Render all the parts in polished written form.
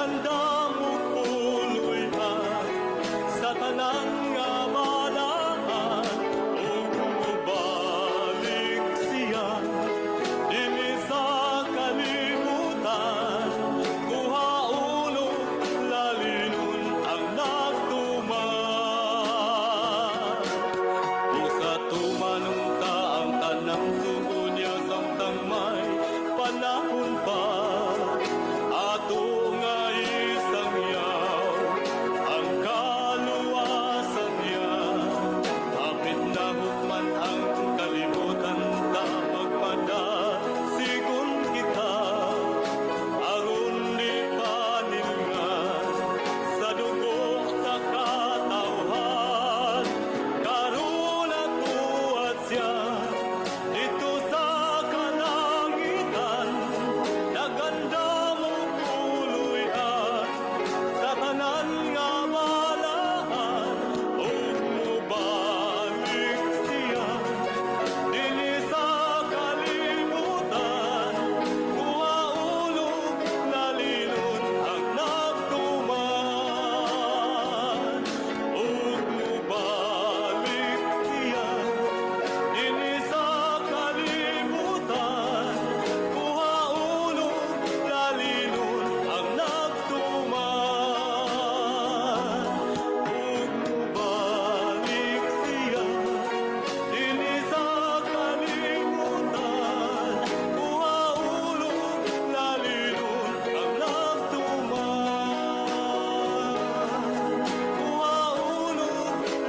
Naganda mo puloy ha sa tanang nga balaan, ug balik siya dinhi sa kalibutan. Kuha ulo lalinon ang nagtuman. Usa tumanong ta ang tanang sugo niya samtang may panahon pa. Ato nga isang yaw ang kaluwasan niya. Hapit na hukman ang kalibutan ta magmadasigon kita. Aron di paningan sa dugo sa katawhan. Karon atuad siya dito sa kalangitan. Naganda mo puloy-an sa tanan nga balaan, ug mobalik siya dinhi sa kalibutan. Kuha ulo lalinon ang nagtuman, ug mobalik siya dinhi sa kalibutan. Kuha ulo lalinon ang nagtuman, ug mobalik siya dinhi sa kalibutan. Kuha ulo lalinon ang nagtuman, kuha ulo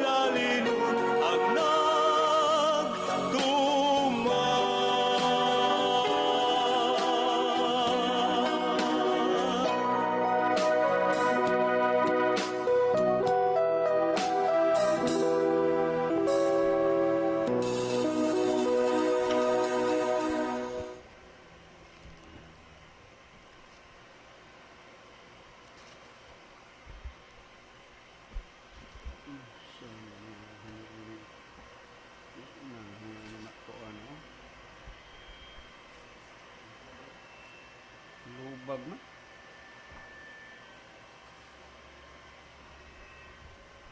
lalinon ang nagtuman. Lubag na.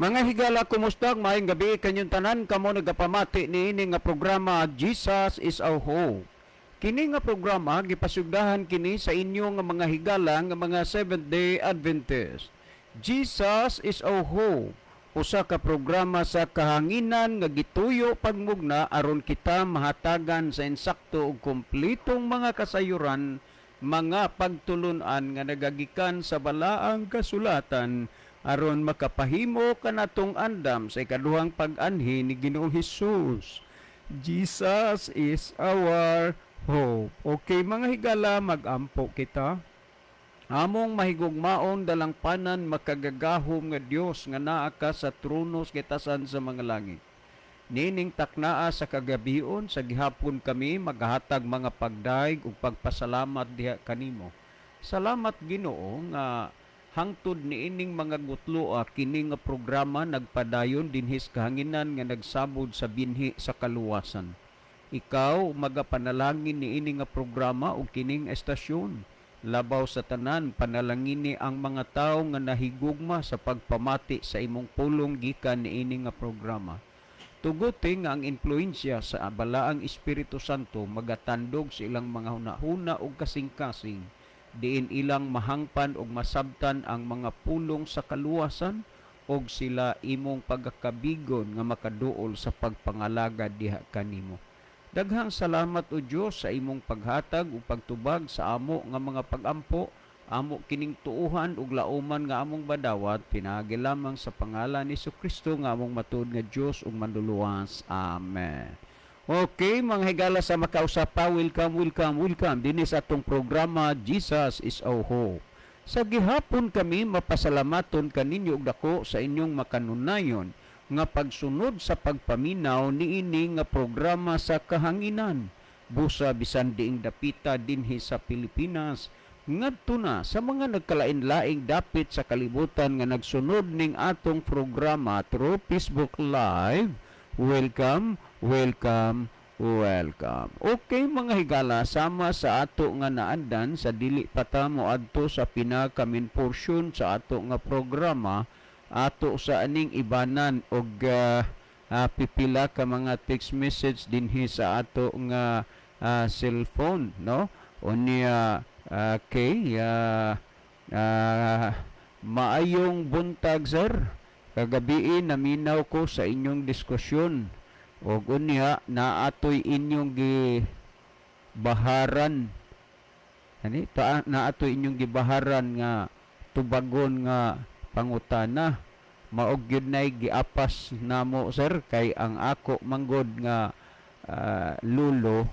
Mga higala, kumusta? Maayong gabi kanyang tanan. Kamo nagapamati niini nga programa Jesus is our Hope. Kini nga programa gipasugdahan kini sa inyo nga mga higala nga mga Seventh-day Adventist. Jesus is our Hope, usa ka programa sa kahanginan nga gituyo pagmugna aron kita mahatagan sa insakto ug kumpletong mga kasayuran, mga pagtulunan nga nagagikan sa balaang kasulatan aron makapahimo kanatong andam sa ikaduhang pag-anhi ni Ginoong Hesus. Jesus is our hope. Okay mga higala, mag-ampo kita. Among mahigugmaon dalang panan makagagahom nga Dios nga naa ka sa trono kitasan sa mga langit. Nining taknaa sa kagabion sa gihapon kami maghatag mga pagdaig ug pagpasalamat diha kanimo. Salamat Ginoo nga hangtod niining mga gutloa kini nga programa nagpadayon dinhis kahanginan nga nagsabod sa binhi sa kaluwasan. Ikaw magapanalangin niini nga programa ug kining estasyon. Labaw sa tanan panalangini ang mga tawo nga nahigugma sa pagpamati sa imong pulong gikan niini nga programa. Tuguti nga ang impluensya sa balaang Espiritu Santo magatandog sa ilang mga hunahuna ug kasing-kasing, diin ilang mahangpan ug masabtan ang mga pulong sa kaluwasan ug sila imong pagakabigon nga makaduol sa pagpangalaga diha kanimo. Daghang salamat o Dios sa imong paghatag ug pagtubag sa amo nga mga pagampo, amo kining tuuhan ug lauman nga among badawat, pinaagi lamang sa pangalan ni Jesucristo nga among matud nga Dios ug manluluwas. Amen. Okay, mga higala sa makausapa, welcome dinhi sa atong programa Jesus is our Hope. Sa gihapon kami mapasalamaton kaninyo og dako sa inyong makanunayon nga pagsunod sa pagpaminaw niini nga programa sa kahanginan. Busa bisan diing dapita dinhi sa Pilipinas, ngadto na sa mga nagkalain-laing dapit sa kalibutan nga nagsunod ning atong programa through Facebook Live. Welcome Welcome. Okay mga higala, sama sa ato nga naandan sa dili pa ta moadto sa pinakamin portion sa ato nga programa, ato sa aning ibanan og pipila ka mga text message dinhi sa ato nga cellphone, no? Unya kay maayong buntag sir. Kagabi naminaw ko sa inyong diskusyon. Og unya naatoy inyong gibaharan naatoy inyong gibaharan nga tubagon nga pangutana. Maog gyud nay giapas namo sir kay ang ako manggod nga lulo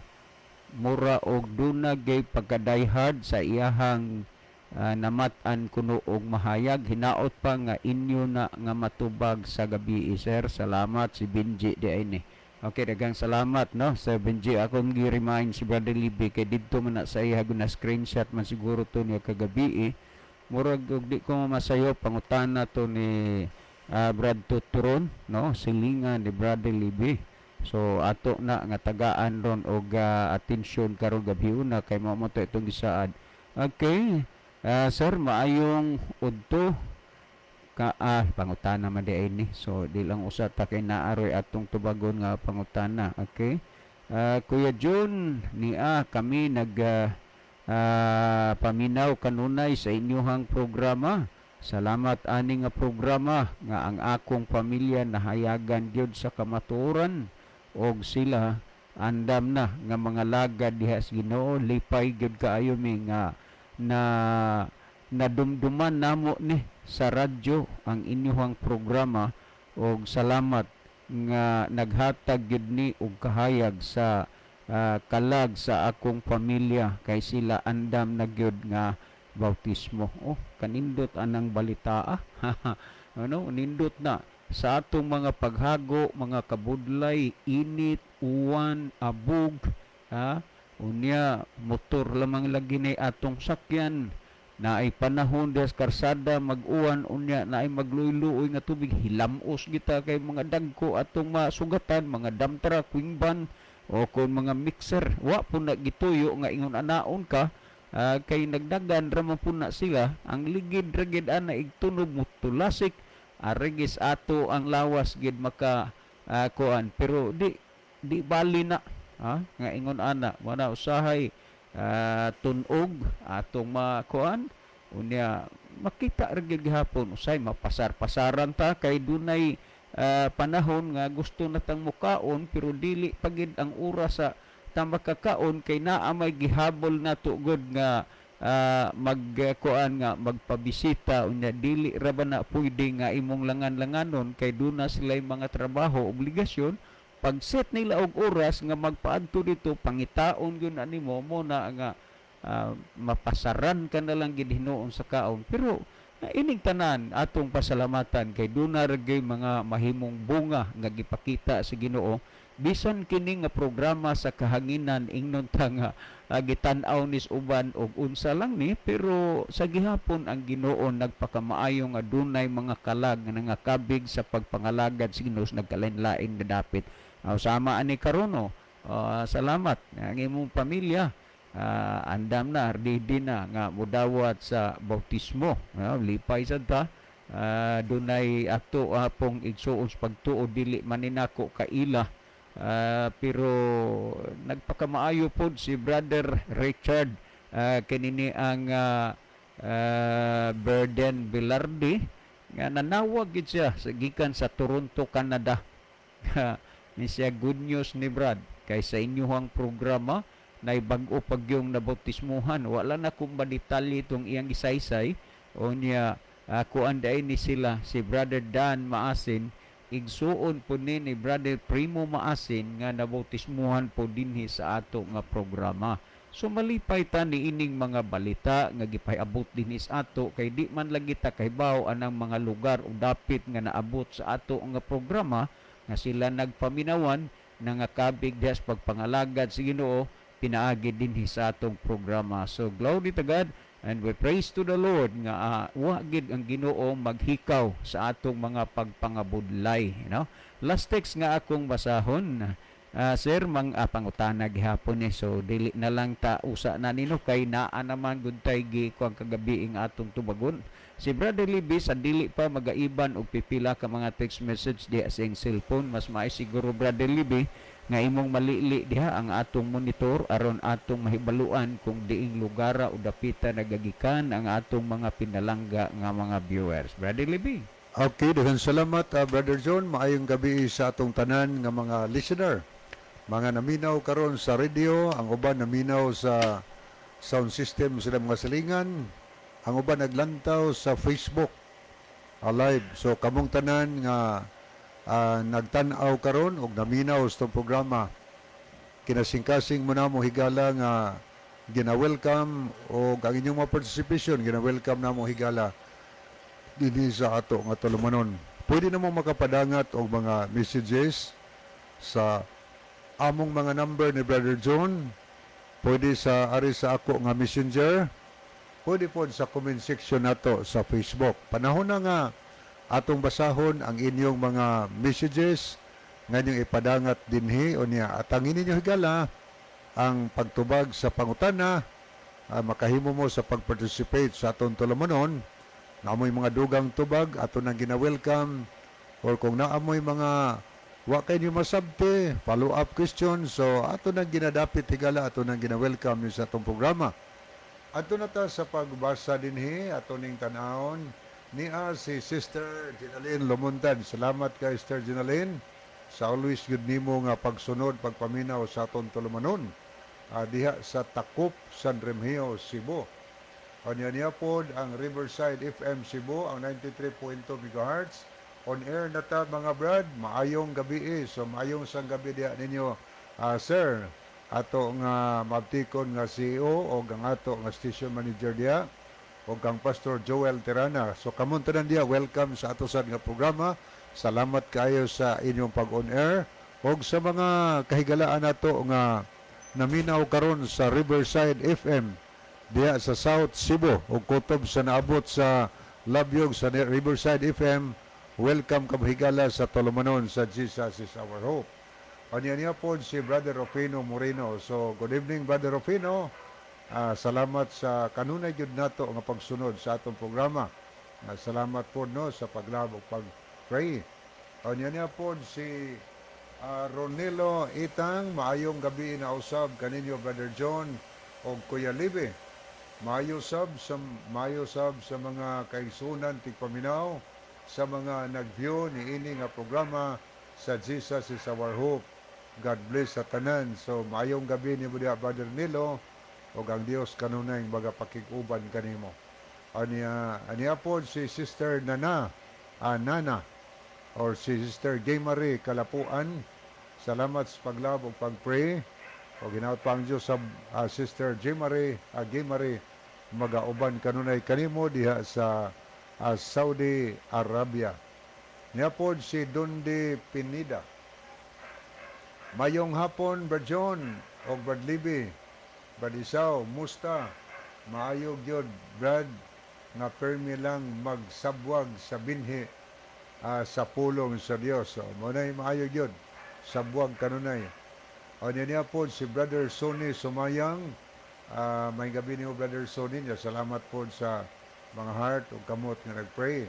mura og duna gay pagkadayhard sa iyahang namatan kuno og mahayag. Hinaot pa nga inyo na nga matubag sa gabi sir. Salamat si Benji di ay ni. Okay, dagang salamat no sa Benji. Akong gi-remind si Brother Libby kay didto man na sa iya na screenshot man siguro to niya kagabi murag og di ko masayo pangutana to ni Brad Tuturon no silingan ni Brother Libby. So ato na nga tagaan ron og atensyon karon gabi una kay mao mo to itong gisaad. Okay. Sir, maayong udto ka pangutana man di ay ni. So di lang usa ta kay naaroy atong tubagon nga pangutana. Okay? Kuya June, kami nag paminaw kanunay sa inyong programa. Salamat ani nga programa nga ang akong pamilya nahayagan gyud sa kamatuoran og sila andam na nga mga lagad diha sa Ginoo. Lipay gyud kaayo mi nga na nadumduman namo ni sa radyo ang inyong programa og salamat nga naghatag gyud ni og kahayag sa kalag sa akong pamilya kay sila andam na gyud nga bautismo. Kanindot anang balita ano nindot na sa atong mga paghago, mga kabudlay, init, uwan, abog, unya motor lamang lagi ni atong sakyan na ay panahon des karsada mag-uwan unya na ay magluyluoy nga tubig hilamos kita kay mga dagko atong masugatan mga damtra kuingban o kung mga mixer wa po na gituyo nga ingon anaon ka kay nagdagan ra man po na sila ang ligid ragid ana igtunog mutulasik arigis ato ang lawas gid maka kuan pero di bali na nga ingon ana wala usahay tunog atong makuan unya makita ra gyud gihapon usay mapasar-pasaran ta kay dunay panahon nga gusto natang mukaon pero dili pagid ang oras sa makakaon kay naa may gihabol nato gud nga magkuan nga magpabisita unya dili ra ba na pwede nga imong langan-langanon kay duna sila mga trabaho obligasyon pag-set nila og oras nga magpaadto dito pangitaon gyud animo mo na nga mapasaran ka na lang gid hinuon sa kaon pero ining tanan atong pasalamatan kay duna ra gyud mga mahimong bunga nga gipakita sa Ginoo bisan kini nga programa sa kahanginan ingnon ta nga gitan-aw nis uban og unsa lang ni pero sa gihapon ang Ginoo nagpakamaayo nga dunay mga kalag nga nangakabig sa pagpangalagad sa Ginoo nagkalain-lain na dapit. Sama ani karon salamat ang imong pamilya andam na ready na nga mudawat sa bautismo lipay sad ta dunay ato pong igsuon sa pagtuo dili maninako kaila pero nagpakamaayo pod si Brother Richard kanini ang Burden Velarde nga nanawag gid siya sa gikan sa Toronto, Canada. Ni siya good news ni Brad kay sa inyong programa na bag-o pagyong nabautismuhan wala na kung detalye itong iyang isaysay o niya kuan day ni sila si Brother Dan Maasin igsuon po ni Brother Primo Maasin nga nabautismuhan po dinhi sa ato nga programa. So malipay ta ni ining mga balita nga gipayabot dinhi sa ato kay di man lagi ta kahibaw anang mga lugar o dapit nga naabot sa ato nga programa nga sila nagpaminawan nangakabig des pagpangalagad sa Ginoo pinaagi dinhi sa atong programa. So glory to God and we praise to the Lord nga wa gid ang Ginoo maghikaw sa atong mga pagpangabudlay, you know. Last text nga akong basahon Sir, pangutana gihapon ni, so dili na lang ta usa na nino kay naa naman gud tay gi kuang kagabi ing atong tubagon. Si Brother Libby sa dili pa magaiban og pipila ka mga text message diha sa iyang cellphone, mas maay siguro Brother Libby nga imong malili diha ang atong monitor aron atong mahibaluan kung diing lugara o dapita nagagikan ang atong mga pinalangga nga mga viewers. Brother Libby. Okay, daghang salamat Brother John. Maayong gabi sa atong tanan nga mga listener. Mga naminaw karon sa radio, ang uban naminaw sa sound system sila mga silingan, ang uban naglantaw sa Facebook live. So kamong tanan nga nagtan-aw karon og naminaw sa itong programa, kinasingkasing mo na mo higala nga gina-welcome o ang inyong mga participation, gina-welcome na mo higala dili sa ato nga tulumanon. Pwede na mo makapadangat og mga messages sa among mga number ni Brother John, pwede sa ari sa ako nga messenger, pwede po sa comment section nato sa Facebook. Panahon na nga atong basahon ang inyong mga messages nga inyong ipadangat dinhi o niya. At ang inyong higala ang pagtubag sa pangutana, makahimo mo sa pag-participate sa atong tulumanon. Naamoy mga dugang tubag, ato nang gina-welcome, or kung naamoy mga wa kay niyo masabte, follow-up question, so ato nang ginadapit higala, ato nang gina-welcome niyo sa atong programa. Ato na ta sa pagbasa dinhi, ato ning tanahon, niya si Sister Ginaline Lumuntan. Salamat kay Sister Ginaline sa always good nimo nga pagsunod, pagpaminaw sa atong tulumanon. Diha sa Takop, San Remigio, Cebu. Niya pod ang Riverside FM Cebu, ang 93.2 MHz. On air na ta mga brad, maayong gabi So maayong sang gabi diha ninyo, sir. Ato nga mabtikon nga CEO o ang ato nga station manager diha o kang Pastor Joel Terana. So kamon tanan diha, welcome sa ato sad nga programa. Salamat kayo sa inyong pag-on air og sa mga kahigalaan nato nga naminaw karon sa Riverside FM diha sa South Cebu ug kutob sa naabot sa Labyog sa Riverside FM. Welcome kabahigala sa tulumanon sa Jesus is our hope. Niya po si Brother Rufino Moreno. So good evening Brother Rufino. Salamat sa kanunay gyud nato nga pagsunod sa atong programa. Salamat po no sa paglabog pag-pray. Niya po si Ronelo Itang. Maayong gabi na usab kaninyo Brother John o Kuya Libe. Maayo sab sa mga kaigsunan tigpaminaw, sa mga nag-view ni ini nga programa sa Jesus is our hope. God bless sa tanan. So maayong gabi ni Brother Nilo o ang Dios kanunay baga pakiguban kanimo. Aniya po si Sister Nana or si Sister Gay Marie Kalapuan. Salamat sa paglab o pag-pray. O ginaot pa ang Diyos sa Sister Gay Marie magauban kanunay kanimo diha sa Saudi Arabia. Niya po si Dundi Pinida. Mayong hapon, Brad John o Brad Libby, Brad Isaw, musta? Maayog yun, Brad, nga permi lang magsabwag sa binhi sa pulong sa Diyos. So, muna'y maayog yun, sabwag kanunay. O niya po si Brother Sonny Sumayang. May gabi niyo, Brother Sonny. Salamat po sa mga heart o kamot nga nag-pray.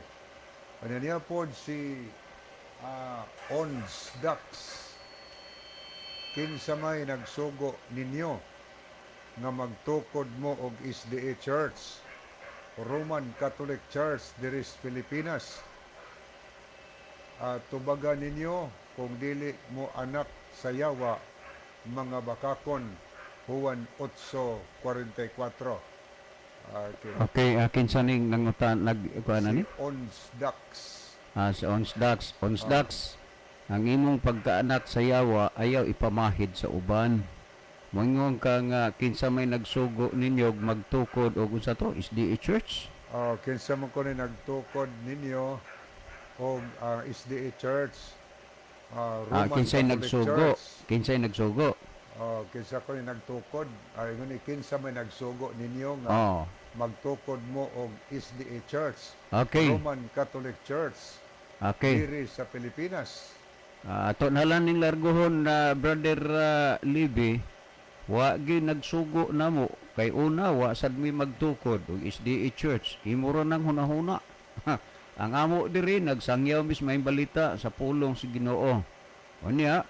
Ano niya po si Ons Dax. Kinsa may nagsugo ninyo nga magtukod mo og SDA Church, Roman Catholic Church diri sa Pilipinas. Tubagan ninyo kung dili mo anak sa yawa mga bakakon. Juan 8:44. Okay, kinsa ning nangutan nagkuan ni? Ons Dax. Si Ons Dax. Ang imong pagkaanak sa yawa ayaw ipamahid sa uban. Moingon ka nga kinsa may nagsugo ninyo magtukod og unsa to? SDA Church? Kinsa man ko ni nagtukod ninyo og SDA Church. Roman kinsay Catholic nagsugo? Church. Kinsay nagsugo? Kinsa ko ni nagtukod. Kinsa may nagsugo ninyo nga magtukod mo og SDA Church. Okay. Roman Catholic Church. Okay. Diri sa Pilipinas. Ato na lang ning largohon na Brother Libby, wa gi nagsugo namo kay una wa sad mi magtukod og SDA Church. Imo ra nang hunahuna. Ang amo diri nagsangyaw mis may balita sa pulong si Ginoo. Unya,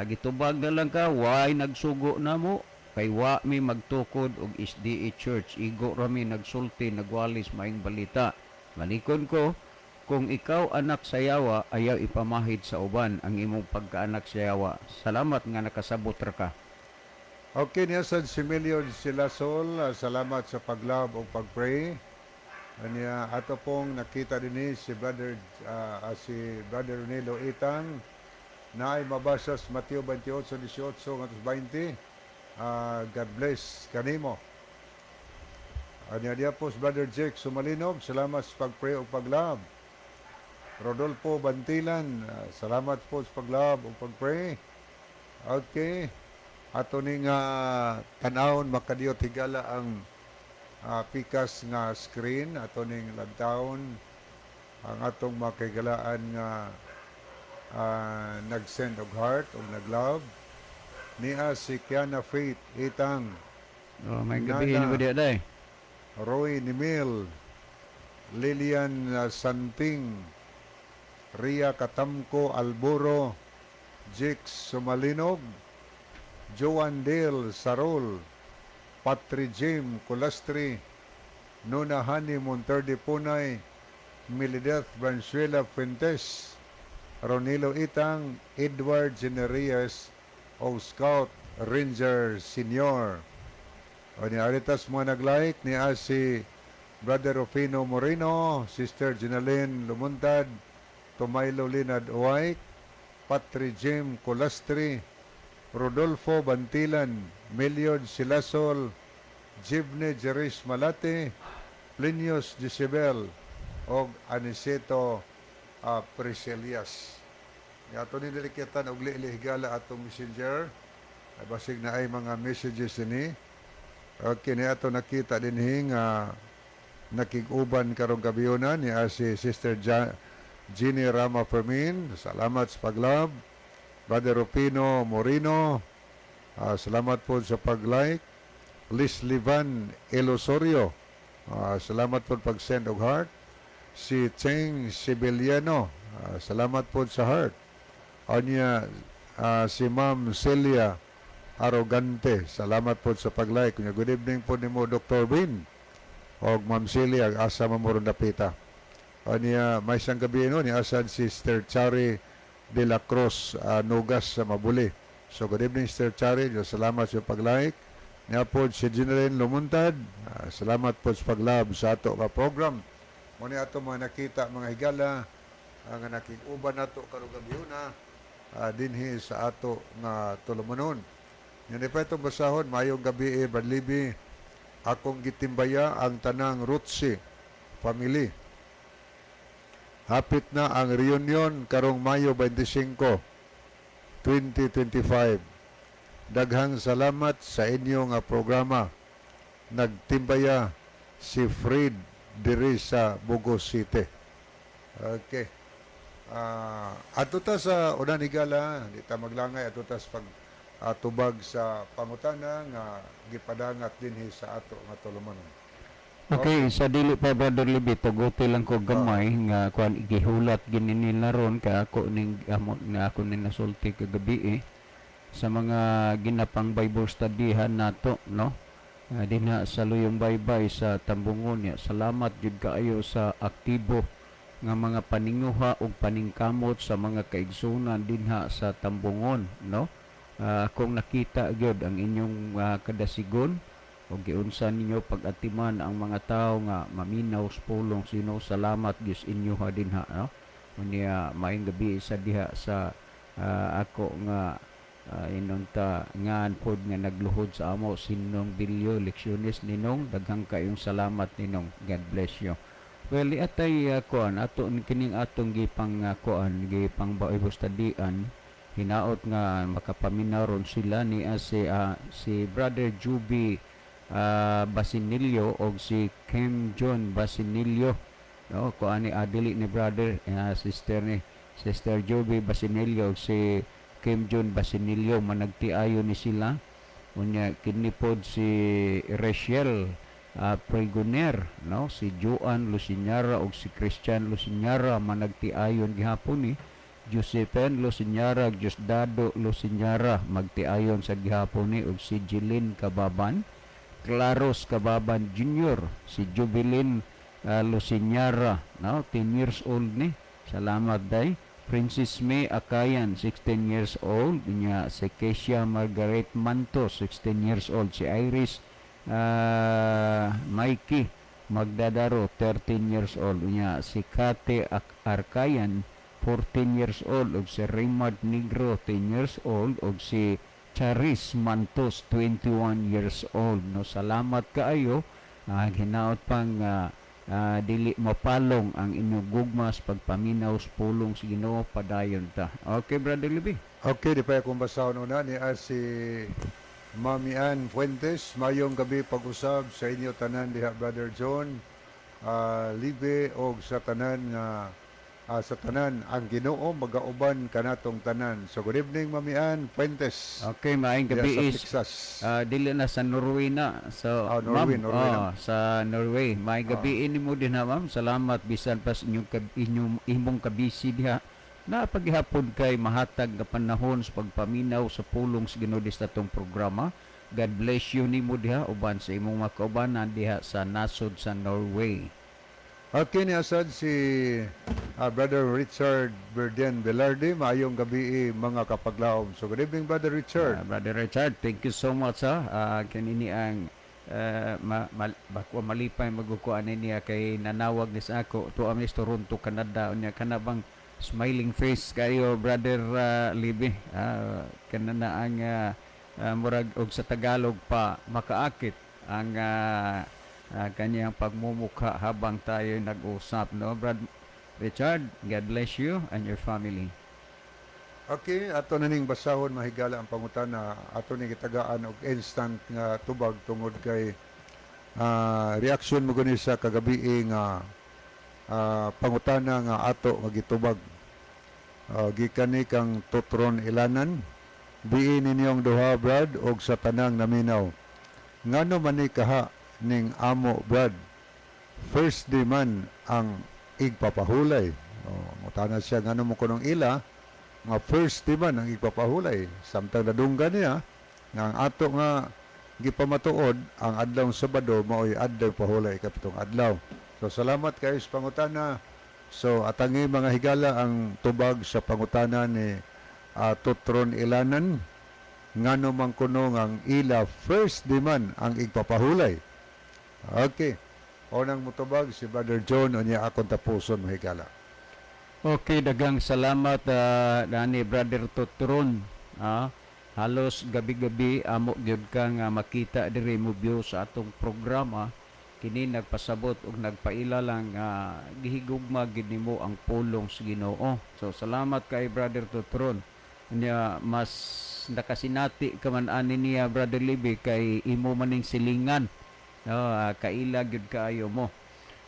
gitubag na lang ka way nagsugo namo kay wa mi magtukod og SDA Church. Igo ra mi nagsulti nagwalis maing balita. Malikon ko, kung ikaw anak sa yawa, ayaw ipamahid sa uban ang imong pagkaanak sa yawa. Salamat nga nakasabot ra ka. Okay, niya sa Similio Silasol, salamat sa paglab o pagpray. Anya ato pong nakita din si Brother Ronelo Itang na ay mabasa sa Mateo 28:18 hangtod 20. God bless kanimo. Anya dia po si Brother Jake Sumalinog, salamat sa pagpray o paglab. Rodolfo Bantilan, salamat po sa paglab o pagpray. Okay. Ato ning tanawon makadiyot higala ang pikas nga screen. Ato ning lagtaon ang atong makigalaan nga nag-send og heart o nag-love. Niya si Kiana Faith Itang, Oh, may gabi ni ba day? Roy Nimil, Lilian Santing, Ria Katamko Alburo, Jix Sumalinog, Joan Dale Sarol, Patri Jim Colastri, Nuna Hani Monterde Punay, Milideth Branzuela Fuentes, Ronilo Itang, Edward Generías, o Scout Ranger Senior. O ni Aritas mo nag-like ni si Brother Rufino Moreno, Sister Ginaline Lumuntad, Tomailo Linad Uway, Patri Jim Colastri, Rodolfo Bantilan, Miliod Silasol, Jibne Jeris Malate, Plinius Jezebel, o Aniceto Priscelias. Ato ni dilikitan og liihigala atong messenger. Ay basig na ay mga messages ini. Okay, ni ato nakita din nga nakig-uban karong gabiuna ni si Sister Jeannie Rama Fermin. Salamat sa paglab. Brother Rufino Moreno, salamat po sa pag-like. Liz Livan Elosorio, salamat po pag-send og heart. Si Cheng Sibeliano, salamat po sa heart. Anya, si Ma'am Celia Arrogante, salamat po sa pag-like. Good evening po ni mo, Dr. Bin. O Ma'am Celia, asa mamurong napita. Anya, may isang gabi ni asan si Sister Chari de la Cruz, Nugas sa Mabuli. So, good evening, Sister Chari. Salamat sa pag-like. Niya po si Ginaline Lumuntad. Salamat po sa pag-love sa ato ka program. Muna ato mga nakita, mga higala, nga nakikuban nato karong gabiuna, dinhi sa ato nga tulumanon. Yan pa itong basahon, mayong gabi Brad Libby, akong gitimbaya ang tanang Rutsi family. Hapit na ang reunion karong Mayo 25, 2025. Daghang salamat sa inyo nga programa. Nagtimbaya si Fred diri sa Bugos City. Okay. Ato ta sa unang higala, di ta maglangay ato ta sa tubag sa pangutana nga gipadangat dinhi sa ato nga tulumanon. Okay, sa dili pa Brother Libby, tuguti lang ko gamay nga kuan igihulat gini nila ron ka ako ning amot nga ako ning nasulti kagabi sa mga ginapang Bible studyhan nato, no? Dinha sa Luyong Baybay sa Tambungon ya. Salamat jud kaayo sa aktibo nga mga paninguha ug paningkamot sa mga kaigsunan dinha sa Tambungon, no? Kung nakita gyud ang inyong kadasigon o giunsa ninyo pag-atiman ang mga tao nga maminaw sa pulong sino. Salamat Diyos inyo ha dinha, no? Unya maayong gabi sa diha sa ako nga inunta ngaan pod nga nagluhod sa amo Sinong Bilyo Leksiones ninong, daghang kayong salamat ninong. God bless you. Well, atay kuan ato kining atong gipang kuan gipang Bible study-an, hinaot nga makapaminaw sila ni si Brother Juby Basinilio o si Kim John Basinilio, no? Kuan ni adili ni brother sister ni Sister Joby Basinilio ug si Kim Jun Basinilio managtiayon ni sila. Unya kini pod si Rachel Pregoner, no, si Joan Luciñara ug si Christian Luciñara managtiayon gihapon ni. Josephine Luciñara ug Diosdado Luciñara magtiayon sa gihapon ni, ug si Jeline Kababan, Claros Kababan Jr., si Jubilin Luciñara, no, 10 years old ni. Salamat day. Princess May Akayan, 16 years old. Nya si Kesia Margaret Manto, 16 years old. Si Iris Mikey Magdadaro, 13 years old. Nya si Kate Arkayan, 14 years old. Og si Raymond Negro, 10 years old. Og si Charis Mantos, 21 years old. No, salamat kaayo. Hinaot pang dili mapalong ang inyong gugmas pagpaminaw sa pulong sa Ginoo padayon ta. Okay, Brother Libby. Okay, di pa akong basahon una ni si Mami Ann Fuentes. Mayong gabi pag-usab sa inyo tanan diha, Brother John, Libe, og sa tanan nga sa tanan ang Ginoo magauban kanatong tanan. So good evening, Mami Ann Fuentes. Okay, maayong Diha gabi sa is Texas. dili na sa Norway na. So, Norway, ma'am, Norway na. sa Norway. Maayong gabi ini mo din ha, ma'am. Salamat bisan pas inyong imong kabisi diha. Na paghihapon kay mahatag nga panahon sa pagpaminaw sa pulong sa Ginoo sa atong programa. God bless you nimo diha uban sa imong mga kaubanan diha sa nasod sa Norway. Okay, ni asad si Brother Richard Berden Velarde. Maayong gabi mga kapaglaom. So good evening, Brother Richard. Brother Richard, thank you so much ha. Kanini ang bakwa malipay magkukuan niya kay nanawag ni sa ako to amis Toronto, Canada. Unya kanabang smiling face kayo, Brother Libby. Kanana ang murag og sa Tagalog pa makaakit ang kanyang pagmumukha habang tayo nag-usap, no, Brad Richard? God bless you and your family. Okay, ato na ning basahon mahigala ang pangutana. Ato ning gitagaan og instant nga tubag tungod kay reaction mo gani sa kagabi nga pangutana nga ato nga gitubag. Gikan ni kang Tutron Ilanan. Diin ninyong duha, Brad, og sa tanang naminaw. Ngano man ni kaha ning amo, Brad? First day man ang igpapahulay. Mutana siya ngano mo kunong ila nga first day man ang igpapahulay. Samtang nadunggan niya nga ang ato nga gipamatuod ang adlaw Sabado mao'y adlaw pahulay kapitong adlaw. So salamat kayo sa pangutana. So atangi mga higala ang tubag sa pangutana ni Tutron Ilanan. Ngano man kuno ang ila first day man ang igpapahulay. Okay. Unang mutubag si Brother John o niya akong tapuson mahigala. Okay, dagang salamat Dani Brother Tutron. Halos gabi-gabi amo gyud ka nga makita diri mo view sa atong programa. Kini nagpasabot ug nagpaila lang gihigugma gid nimo ang pulong sa Ginoo. So salamat kay Brother Tutron. Niya mas nakasinati ka man ani niya, Brother Libby, kay imo maning silingan. Kaila gyud kaayo mo.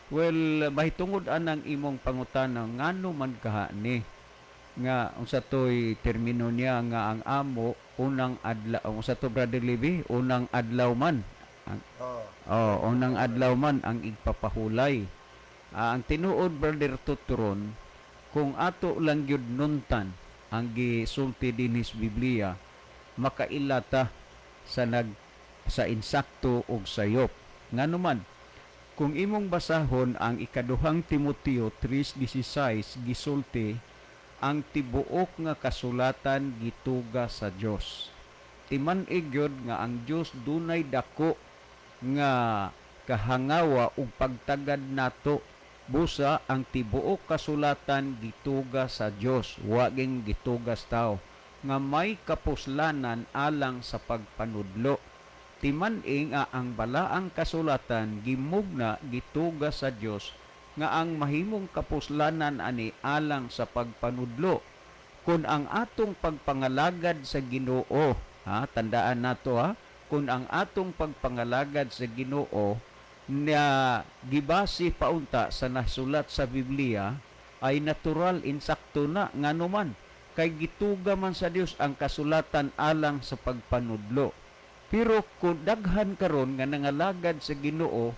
Well, mahitungod anang imong pangutana ngano man kaha ni nga unsa toy termino niya nga ang amo unang adlaw, unsa to, Brother Libby, unang adlaw man unang adlaw man ang igpapahulay. Ang tinuod, Brother Tutron, kung ato lang gyud nuntan ang gisulti dinhi sa Biblia, makailata sa insakto og sayop. Ngano man, kung imong basahon ang ikaduhang Timoteo 3:16 gisulti, ang tibuok nga kasulatan gituga sa Dios. Timan-ig gyud nga ang Dios dunay dako nga kahangawa ug pagtagad nato. Busa ang tibuok kasulatan gituga sa Dios, wa ging gitugas tao, nga may kapuslanan alang sa pagpanudlo. Timan-ing ang balaang kasulatan gimugna gituga sa Dios nga ang mahimong kapuslanan ani alang sa pagpanudlo. Kung ang atong pagpangalagad sa Ginoo, tandaan nato kung ang atong pagpangalagad sa Ginoo na gibase paunta sa nasulat sa Biblia, ay natural insakto na nganuman kay gituga man sa Dios ang kasulatan alang sa pagpanudlo. Pero kung daghan karon nga nangalagad sa Ginoo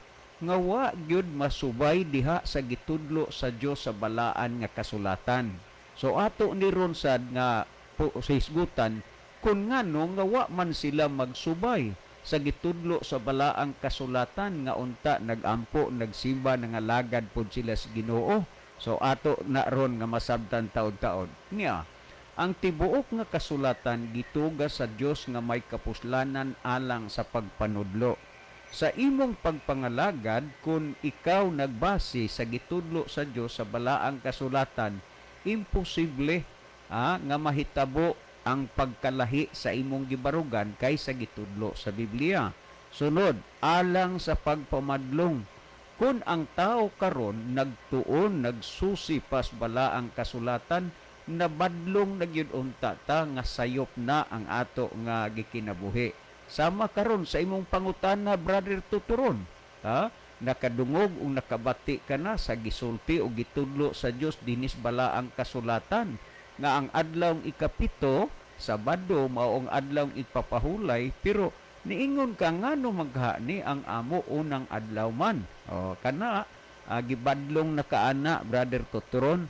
nga wa gyud masubay diha sa gitudlo sa Dios sa balaan nga kasulatan. So ato ni ron sad nga sa hisgutan kung ngano nga wa man sila magsubay sa gitudlo sa balaang kasulatan nga unta nagampo nagsimba nangalagad pod sila sa Ginoo. So ato na ron nga masabtan taon-taon niya ang tibuok nga kasulatan gituga sa Dios nga may kapuslanan alang sa pagpanudlo. Sa imong pagpangalagad kung ikaw nagbase sa gitudlo sa Dios sa balaang kasulatan, imposible nga mahitabo ang pagkalahi sa imong gibarugan kaysa gitudlo sa Biblia. Sunod, alang sa pagpamadlong. Kung ang tao karon nagtuon, nagsusi pas balaang kasulatan, nabadlong na gyud unta ta nga sayop na ang ato nga gikinabuhi. Sama karon sa imong pangutana, Brother Tuturon, nakadungog o nakabati ka na sa gisulti o gitudlo sa Dios dinis balaang kasulatan nga ang adlaw ikapito Sabado maong adlaw ipapahulay pero niingon ka ngano maghani ang amo unang adlaw man. Kana gibadlong nakaana, Brother Tuturon,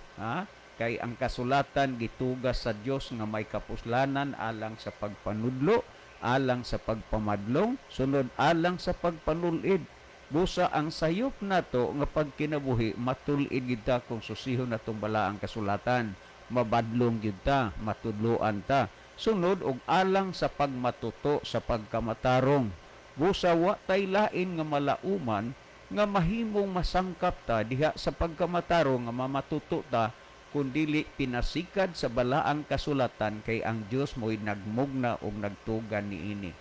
kay ang kasulatan gitugas sa Dios nga may kapuslanan alang sa pagpanudlo, alang sa pagpamadlong, sunod alang sa pagpanulid. Busa ang sayop nato nga pagkinabuhi matulid gid ta kung susihon natong balaang kasulatan, mabadlong gid ta, matudloan ta. Sunod og alang sa pagmatuto sa pagkamatarong. Busa wa tay lain nga malauman nga mahimong masangkap ta diha sa pagkamatarong nga mamatuto ta kundili pinasikad sa balaang kasulatan kay ang Dios mo'y nagmugna og nagtugan niini.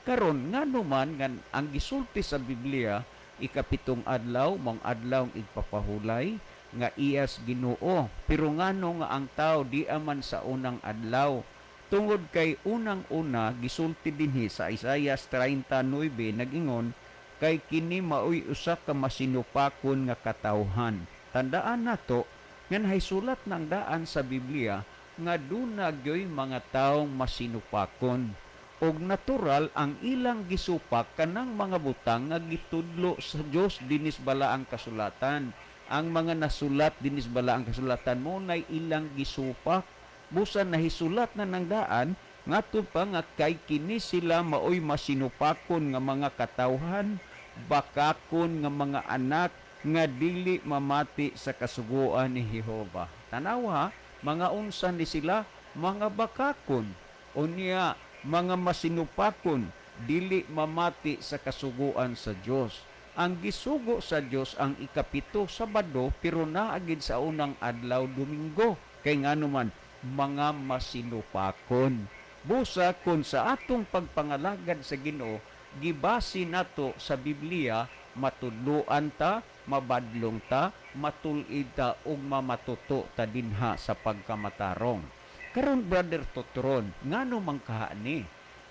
Karon ngano man nga ang gisulti sa Biblia ikapitong adlaw mong adlaw igpapahulay nga iyas Ginoo, pero ngano nga ang tao di aman sa unang adlaw tungod kay unang-una gisulti dinhi sa Isaias 39 nag-ingon kay kini maoy usa ka masinupakon nga katawhan. Tandaan nato nga sulat ng daan sa Biblia nga duna gyoy mga taong masinupakon og natural ang ilang gisupak kanang mga butang nga gitudlo sa Dios dinis balaang kasulatan. Ang mga nasulat dinis balaang kasulatan mo nay ilang gisupak. Busan nahisulat na ng daan ngadto pa nga kay kini sila maoy masinupakon nga mga katawhan, bakakon nga mga anak nga dili mamati sa kasuguan ni Jehova. Tanawa, mga unsa ni sila, mga bakakon, unya mga masinupakon, dili mamati sa kasuguan sa Dios. Ang gisugo sa Dios ang ikapito Sabado pero naagid sa unang adlaw Domingo. Kay ngano man mga masinupakon. Busa kung sa atong pagpangalagad sa Ginoo, gibasi nato sa Biblia, matudloan ta, mabadlong ta, matulid ta ug mamatuto ta dinha sa pagkamatarong. Karon Brother Tuturon, ngano man kaani?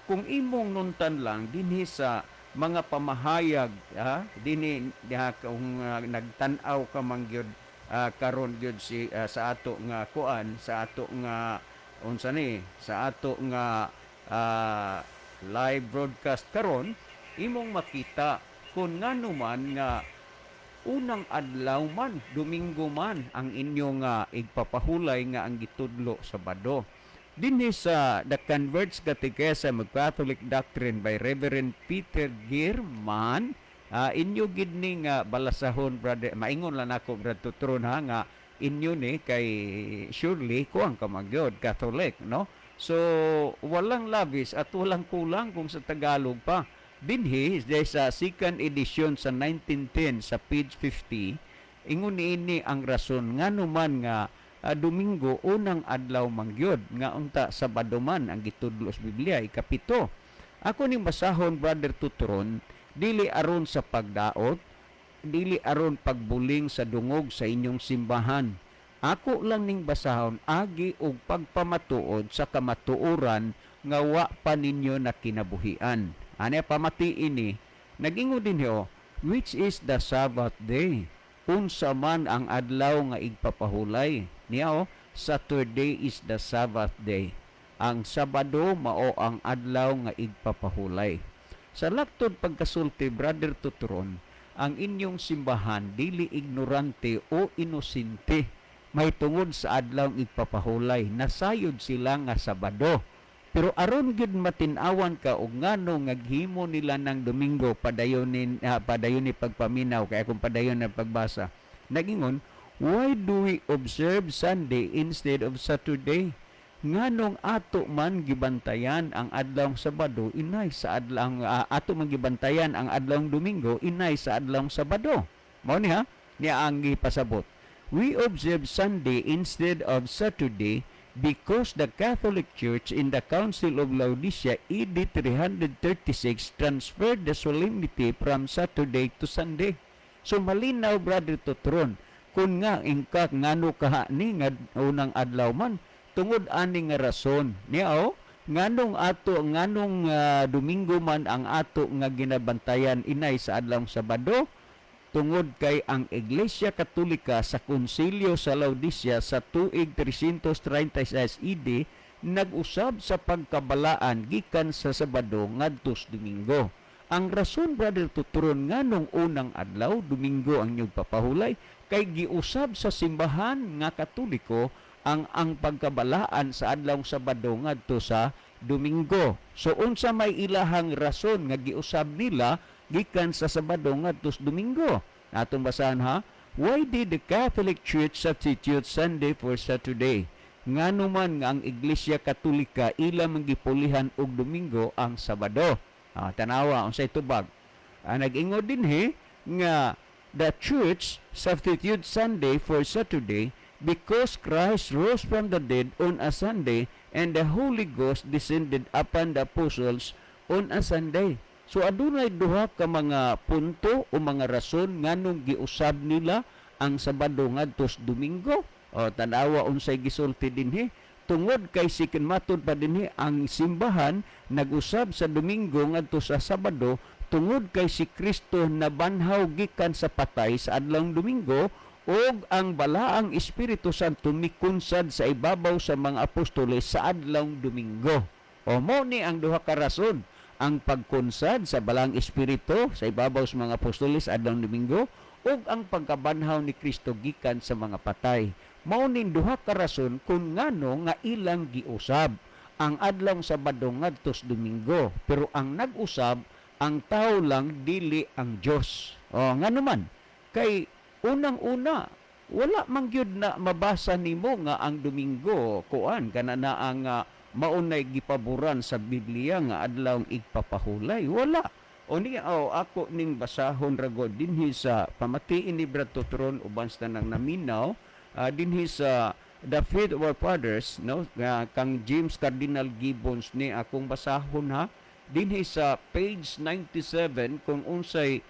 Kung imong nuntan lang dinhi sa mga pamahayag, dinhi diha kung nagtan-aw ka man gyud karon gyud si sa ato nga kuan, sa ato nga unsa ni, sa ato nga live broadcast karon, imong makita kung ngano man nga unang adlaw man, Domingo man ang inyong igpapahulay nga ang gitudlo Sabado. Dinhi sa The Converts Catechism of Catholic Doctrine by Reverend Peter Gehrman, inyo gid ni nga balasahon, brother, maingon lang ako, Brother Tuturon, nga inyo ni kay surely ko ang kamagyod Catholic, no? So walang labis at walang kulang kung sa Tagalog pa. Dinhi sa second edition sa 1910 sa page 50, ingon ini ang rason ngano man nga Domingo unang adlaw mangyod nga unta Sabado man ang gitudlo sa Biblia ikapito. Ako ning basahon, Brother Tuturon, dili aron sa pagdaot, dili aron pagbuling sa dungog sa inyong simbahan. Ako lang ning basahon agi og pagpamatuod sa kamatuoran nga wa pa ninyo na kinabuhian. Ano pamati ini? Nagingon din which is the Sabbath day. unsa man ang adlaw nga igpapahulay. Niya Saturday is the Sabbath day. Ang Sabado mao ang adlaw nga igpapahulay. Sa laktod pagkasulti, Brother Tutron, ang inyong simbahan dili ignorante o inosente may tungod sa adlaw igpapahulay. Nasayod sila nga Sabado. Pero aron gyud matinawan ka og ngano ngaghimo nila ng Domingo padayon ni pagpaminaw kay kung padayon na pagbasa. Nagingon, why do we observe Sunday instead of Saturday? Nganong ato man gibantayan ang adlawng Sabado inay sa adlawng ato man gibantayan ang adlawng Domingo inay sa adlawng Sabado. Mao ni niya ang gipasabot. We observe Sunday instead of Saturday because the Catholic Church in the Council of Laodicea AD 336 transferred the solemnity from Saturday to Sunday. So malinaw, Brother Tutron, kung nga ingka ngano kaha ni nga unang adlaw man tungod ani nga rason niya nganong Domingo man ang ato nga ginabantayan inay sa adlawng Sabado tungod kay ang Iglesia Katolika sa Konsilyo sa Laodicea sa tuig 336 AD nag-usab sa pagkabalaan gikan sa Sabado ngadto sa Domingo. Ang rason, Brother Tutron, nganong unang adlaw Domingo ang inyong papahulay kay giusab sa simbahan nga Katoliko ang pagkabalaan sa adlawng Sabado ngadto sa Domingo. So unsa may ilahang rason nga giusab nila gikan sa Sabado ngadto sa Domingo? Atong basahan Why did the Catholic Church substitute Sunday for Saturday? Ngano man nga ang Iglesia Katolika ila mangipulihan og Domingo ang Sabado. Tanawa unsay tubag. Nag-ingod dinhi nga the church substitute Sunday for Saturday because Christ rose from the dead on a Sunday and the Holy Ghost descended upon the apostles on a Sunday. So adunay duha ka mga punto o mga rason nganong giusab nila ang Sabado ngadto sa Domingo. Tanawa unsay gisulti dinhi tungod kay sikin matod pa dinhi ang simbahan nag-usab sa Domingo ngadto sa Sabado tungod kay si Kristo nabanhaw gikan sa patay sa adlawng Domingo ug ang balaang Espiritu Santo mikunsad sa ibabaw sa mga apostoles sa adlawng Domingo. Mao ni ang duha ka rason, ang pagkunsad sa balaang Espiritu sa ibabaw sa mga apostoles sa adlawng Domingo ug ang pagkabanhaw ni Kristo gikan sa mga patay. Mao ning duha ka rason kung ngano nga ilang giusab ang adlawng Sabado ngadto sa Domingo, pero ang nag-usab ang tao lang dili ang Dios. Ngano man kay unang-una wala man gyud na mabasa nimo nga ang Domingo kuan kana na ang maunay gipaboran sa Biblia nga adlawng igpapahulay. Wala. Ako ning basahon ragod dinhi sa pamatiin ni Brad Tutron uban sa nang naminaw dinhi sa The Faith of Our Fathers, kang James Cardinal Gibbons ni akong basahon dinhi sa page 97 kung unsay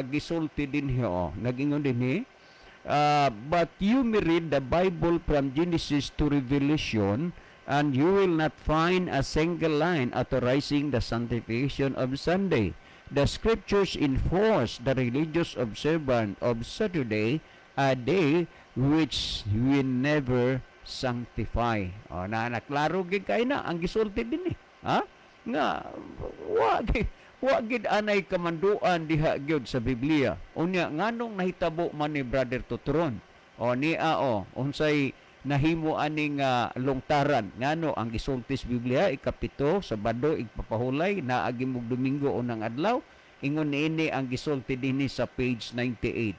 gisulti dinhi nagingon dinhi but you may read the Bible from Genesis to Revelation and you will not find a single line authorizing the sanctification of Sunday. The scriptures enforce the religious observance of Saturday, a day which we never sanctify. Naklaro gid kay na ang gisulti dinhi. Nga wa gid anay kamanduan diha gyud sa Biblia. Unya nganong nahitabo man ni Brother Tutron unsay nahimo aning lungtaran ngano ang gisulti sa Biblia ikapito Sabado igpapahulay naagi mog Domingo unang adlaw ingon niini ang gisulti dinhi sa page 98.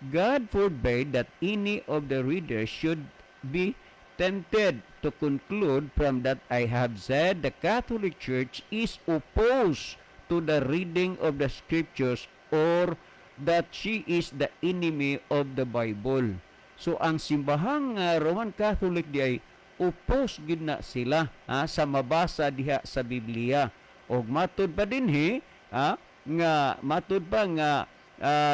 God forbade that any of the readers should be tempted to conclude from that I have said the Catholic Church is opposed to the reading of the scriptures or that she is the enemy of the Bible. So ang simbahang Roman Catholic di ay opposed gid na sila sa mabasa diha sa Biblia. Og matud pa dinhi nga matud pa nga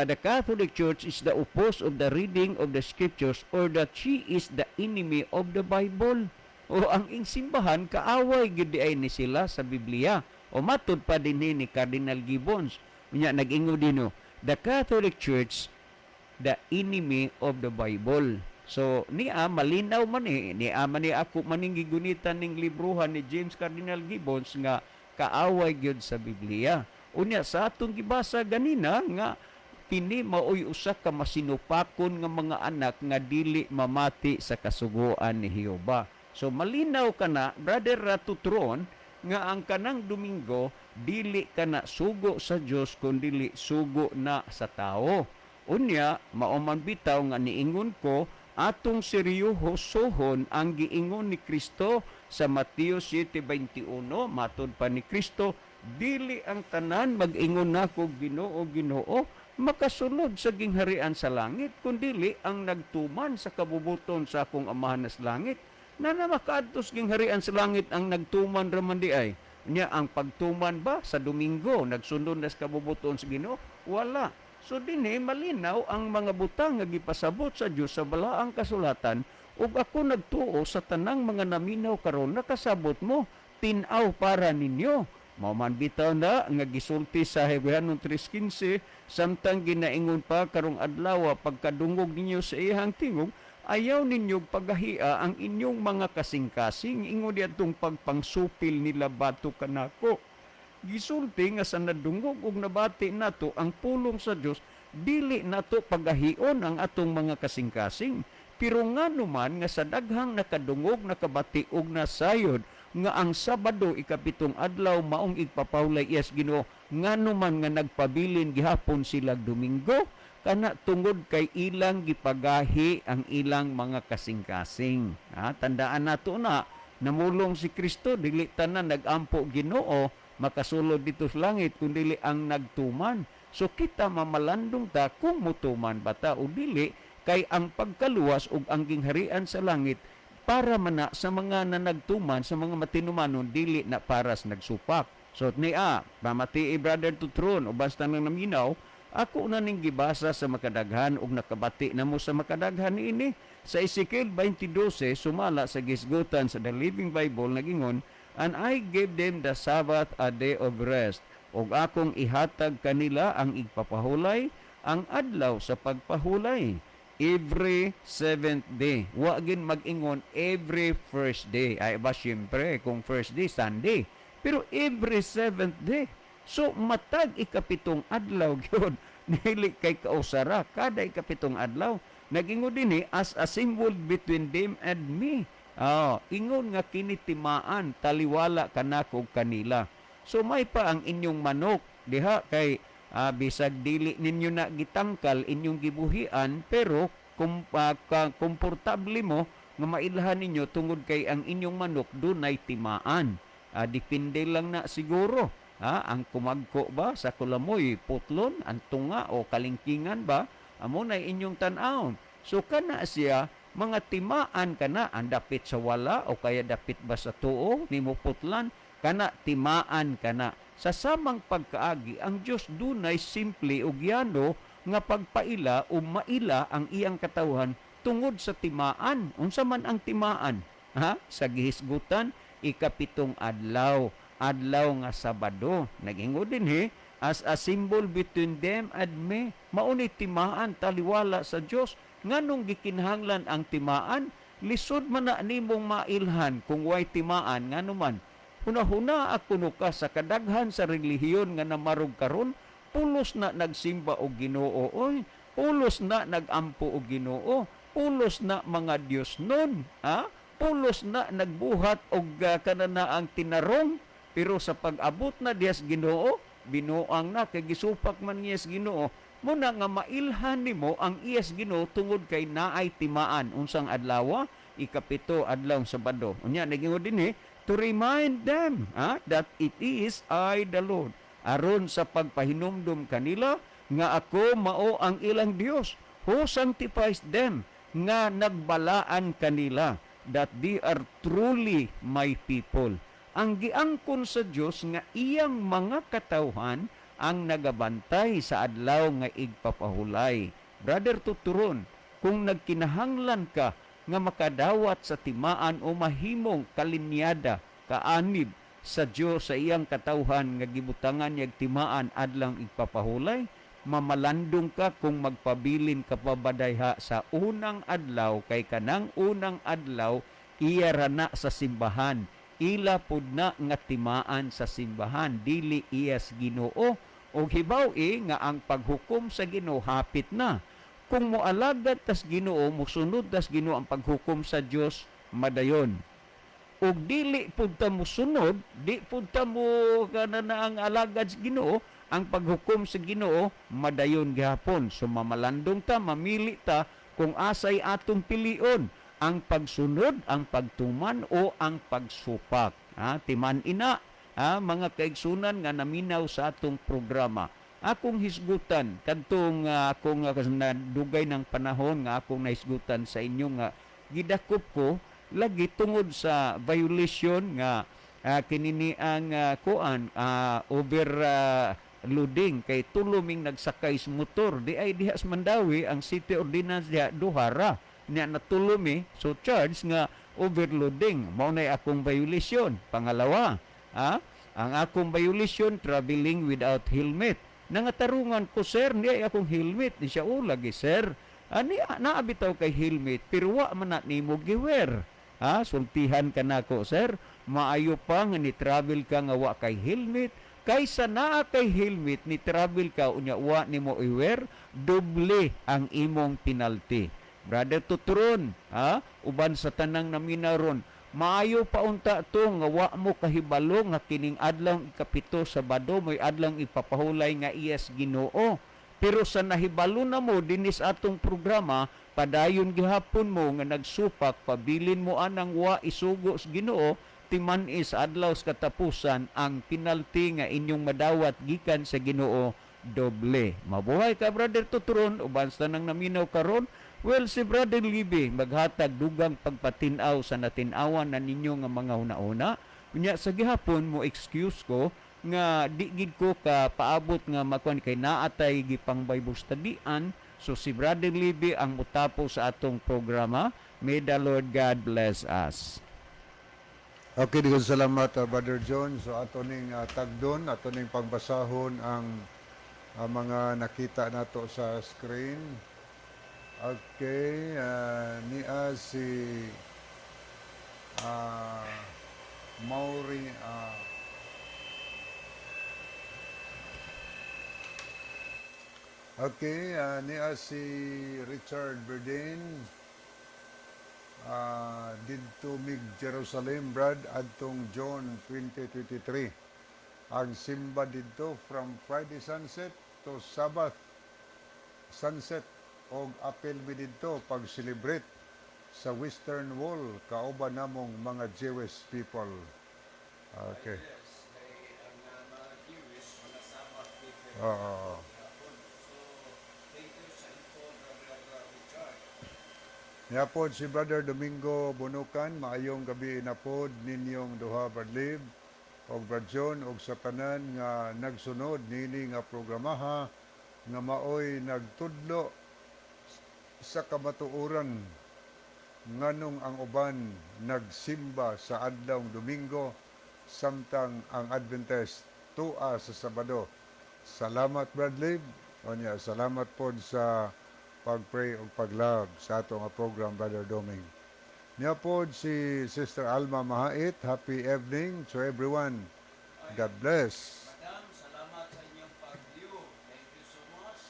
the Catholic Church is the opposed of the reading of the scriptures or that she is the enemy of the Bible. O ang simbahan kaaway gid di ay ni sila sa Biblia. O matud pa dinhi ni Cardinal Gibbons. Unya nag-ingon dino, the Catholic Church the enemy of the Bible. So niya malinaw man niya man ni ako maning gigunitan ning libruhan ni James Cardinal Gibbons nga kaaway gyud sa Biblia. Unya sa atong gibasa ganina nga kini maoy usa ka masinupakon nga mga anak nga dili mamati sa kasugoan ni Jehova. So malinaw kana Brother Tutron nga ang kanang Domingo dili kana sugo sa Dios kundi sugo na sa tao. Unya mao man bitaw nga niingon ko atong seryosohon ang giingon ni Kristo sa Mateo 7:21 matud pa ni Kristo, dili ang tanan mag-ingon nako Ginoo Ginoo makasulod sa gingharian sa langit kundi ang nagtuman sa kabubuton sa akong Amahan sa langit. Na makaadtos gingharian sa langit ang nagtuman raman di ay. Nya ang pagtuman ba sa Domingo nagsunod na sa kabubuton sa Ginoo? Wala. So dinhi malinaw ang mga butang nga gipasabot sa Dios sa balaang kasulatan ug ako nagtuo sa tanang mga naminaw karon nakasabot mo tin-aw para ninyo. Mao man bitaw na nga gisulti sa Hebreano 3:15 samtang ginaingon pa karong adlaw pagkadungog ninyo sa iyang tingog ayaw ninyo paghahia ang inyong mga kasing-kasing ingon diadtong pagpangsupil nila bato kanako. Gisulti nga sa nadungog ug nabati nato ang pulong sa Dios dili nato pagahion ang atong mga kasing-kasing pero nganuman nga sa daghang nakadungog nakabati ug nasayod nga ang Sabado ikapitong adlaw maong igpapawlay iyas Ginoo nganuman nga nagpabilin gihapon sila Domingo kana tungod kay ilang gipagahi ang ilang mga kasing-kasing. Tandaan nato na namulong si Kristo dili tanan nagampo Ginoo makasulod dito sa langit kundi ang nagtuman. So kita mamalandong ta kung mutuman bata o dili kay ang pagkaluwas ug ang gingharian sa langit para man sa mga nanagtuman sa mga matinumanon dili na paras nagsupak. So niya pamati Brother Tutron o basta nang naminaw ako na ning gibasa sa makadaghan ug nakabati namo sa makadaghan ini sa Ezekiel 20:12 sumala sa gisgutan sa The Living Bible nagingon, and I gave them the Sabbath a day of rest. Ug akong ihatag kanila ang igpapahulay, ang adlaw sa pagpahulay. Every seventh day. Wa gin mag-ingon every first day. Ay ba siyempre kung first day, Sunday. Pero every seventh day. So matag ikapitong adlaw gyud nili kay kausara kada ikapitong adlaw. Nagingon dinhi as a symbol between them and me. Ingon nga kinitimaan taliwala kanako kanila. So may pa ang inyong manok diha kay bisag dili ninyo na gitangkal inyong gibuhian pero komportable mo nga mailhan ninyo tungod kay ang inyong manok dunay timaan. Depende lang na siguro ang kumagko ba sa kulamoy putlon ang tunga o kalingkingan ba amo na inyong tan-awon. So kana siya mga timaan kana ang dapit sa wala o kaya dapit ba sa tuo nimo putlan kana timaan kana sa samang pagkaagi ang Dios dunay simple ug yano nga pagpaila o maila ang iyang katawhan tungod sa timaan. Unsa man ang timaan? Sa gihisgutan ikapitong adlaw nga Sabado. Nagingod dinhi as a symbol between them and me. Mauni timaan taliwala sa Dios. Nganong gikinahanglan ang timaan? Lisod man na nimong mailhan kung way timaan nganuman. Huna-huna ako ka sa kadaghan sa relihiyon nga namarog karon, pulos na nagsimba og Ginoo oy, pulos na nagampo og Ginoo, pulos na mga Dios nun, pulos na nagbuhat og kanana ang tinarong, pero sa pag-abot na diyas Ginoo, binuang na kay gisupak man niyas Ginoo, muna nga mailhan nimo ang iyas Ginoo tungod kay naay timaan unsang adlaw, ikapito adlaw Sabado. Unya nagingon dinhi to remind them that it is I the Lord. Aron sa pagpahinumdum kanila nga ako mao ang ilang Dios, who sanctifies them, nga nagbalaan kanila, that they are truly my people. Ang giangkon sa Dios nga iyang mga katawhan ang nagabantay sa adlaw nga igpapahulay. Brother Tuturon, kung nagkinahanglan ka nga makadawat sa timaan o mahimong kalinyada, kaanib sa Dios sa iyang katawhan nga gibutangan niyag timaan adlang igpapahulay, mamalandong ka kung magpabilin ka pa badayha sa unang adlaw kay kanang unang adlaw iya rana sa simbahan. Ila pud na nga timaan sa simbahan dili iyas Ginoo og hibaw nga ang paghukom sa Ginoo hapit na. Kung moalagad tas Ginoo mosunod tas Ginoo ang paghukom sa Dios madayon. Og dili pud ta mosunod, di pud ta mo kanana ang alagad sa Ginoo, ang paghukom sa Ginoo madayon gihapon. So mamalandong ta, mamili ta kung asay atong pilion, ang pagsunod, ang pagtuman o ang pagsupak. Timan ina, mga kaigsunan nga naminaw sa atong programa. Akong hisgutan kadtong akong nadugay ng panahon nga akong nahisgutan sa inyo nga gidakop ko lagi tungod sa violation nga kinini ang overloading kay tuluming nagsakay sa motor di ay dihas Mandawi ang city ordinance diha duhara niya natulumi so charge nga overloading mao nay akong violation. Pangalawa, ang akong violation traveling without helmet. Nangatarungan ko, sir, niya akong helmet. Di siya, lagi, sir. Naabitaw kay helmet, pero wa man na nimo giwer. Sultihan ka na ko, sir. Maayo pa nga ni travel ka nga wa kay helmet. Kaysa naa kay helmet, ni travel ka, unya wa nimo iwer, doble ang imong penalty. Brother Tutron, uban sa tanang naminaron, maayo pa unta to nga wa mo kahibalo nga kining adlaw ikapito Sabado mo'y adlaw ipapahulay nga iyas Ginoo. Pero sa nahibalo na mo dinis atong programa, padayon gihapon mo nga nagsupak pabilin mo anang wa isugo sa Ginoo, timan is adlaw sa katapusan ang penalty nga inyong madawat gikan sa Ginoo doble. Mabuhay ka, Brother Tutron, uban sa nang naminaw karon. Well, si Brother Libby maghatag dugang pagpatinaw sa natinawan na ninyo nga mga una-una. Unya sa gihapon mo excuse ko nga di gid ko ka paabot nga makuan kay naatay gipang Bible study-an. So si Brother Libby ang mutapo sa atong programa. May the Lord God bless us. Okay, digod salamat Brother John. So ato ning tagdon, ato ning pagbasahon ang mga nakita nato sa screen. Okay, niya si Maury okay, niya si Richard Berdin didto mig Jerusalem Brad adtong John 2023. Ang simba didto from Friday sunset to Sabbath sunset og apel mi didto pag-celebrate sa Western Wall kauban namong mga Jewish people. Okay. Oo. Yapod si Brother Domingo Bunukan, maayong gabi na pod ninyong duha Bradlib og Brad John og sa tanan nga nagsunod nini nga programaha nga maoy nagtudlo sa kamatuoran nganong ang uban nagsimba sa adlawng Domingo samtang ang Adventist tua sa Sabado. Salamat Bradley. Onya, salamat pod sa pag-pray o pag-love sa atong program Brother Doming. Niya pod si Sister Alma Mahait. Happy evening to everyone. God bless. Madam, salamat sa inyong pag-view. Thank you so much.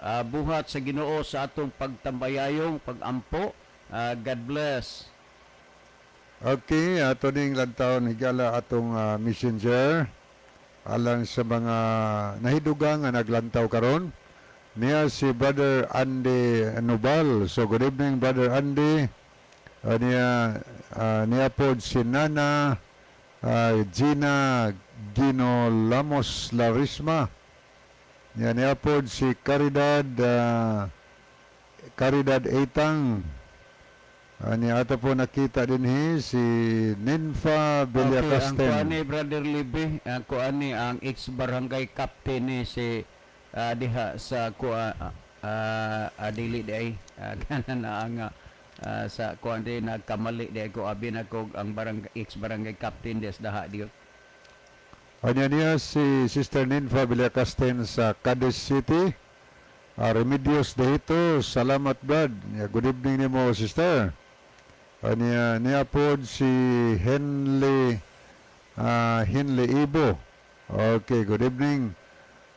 Buhat sa Ginoo sa atong pagtambayayong pagampo. God bless. Okay, ato ning lantawon higala atong messenger alang sa mga nahidugang nga naglantaw karon. Niya si Brother Andy Nubal. So good evening Brother Andy. Niya pod si Nana Gina Ginolamos Larisma. Niya pod si Caridad Eitang. Niya ato po nakita din si Ninfa Villacasten. Okay, ang kuani Brother Libby, ang kuani ang ex-barangay captain ni si diha sa dili day kanan na ang sa kuan di nagkamali di ko abi na ko ang ex-barangay captain des daha diyo. Anya niya si Sister Ninfa Villacasten sa Cadiz City. Remedios dahito, salamat brad. Good evening ni mo, sister. Niya po si Henley Ibo. Okay, good evening.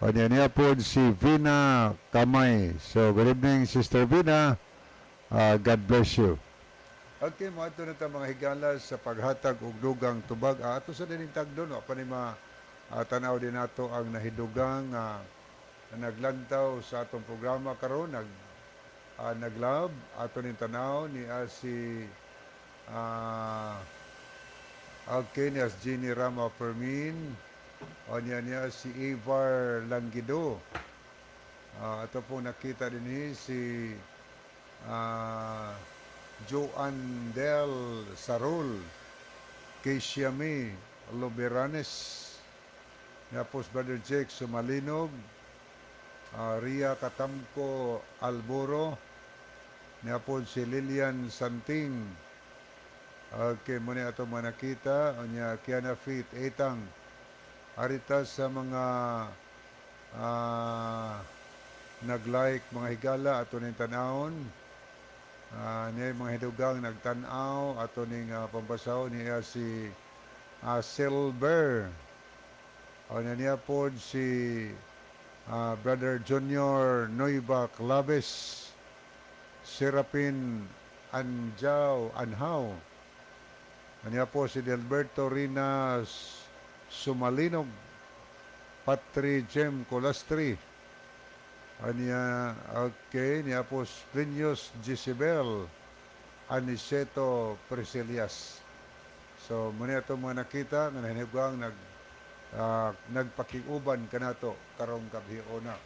Niya po si Vina Kamay. So, good evening, Sister Vina. God bless you. Okay, mga ito na ito mga higala sa paghatag og dugang tubag. Ato sa dining tagdon, pa ni tanaw din nato ang nahidugang naglantaw sa atong programa karon naglab ato ning tanaw ni si okay ni Jenny Rama Fermin o niya si Ivar Langido ato po nakita din si Joan Del Sarul Keisha May Loberanes Napos Brother Jake Sumalinog Ria Katamko Alboro Napos si Lilian Santing okay muna ito manakita niya Kiana Fit Etang arita sa mga nag-like mga higala ato ning tanawon niya mga hidugang nagtanaw ato ning pambasaw niya si Silver o niya po si Brother Junior Noiva Claves Serapin Anhaw niya po si Delberto Rinas Sumalinog Patri Jem Colastri niya okay niya po Plinius Gisibel Aniceto Preselias so muna ito mga nakita nga nahiniguang nagpakiuban kanato karong gabiona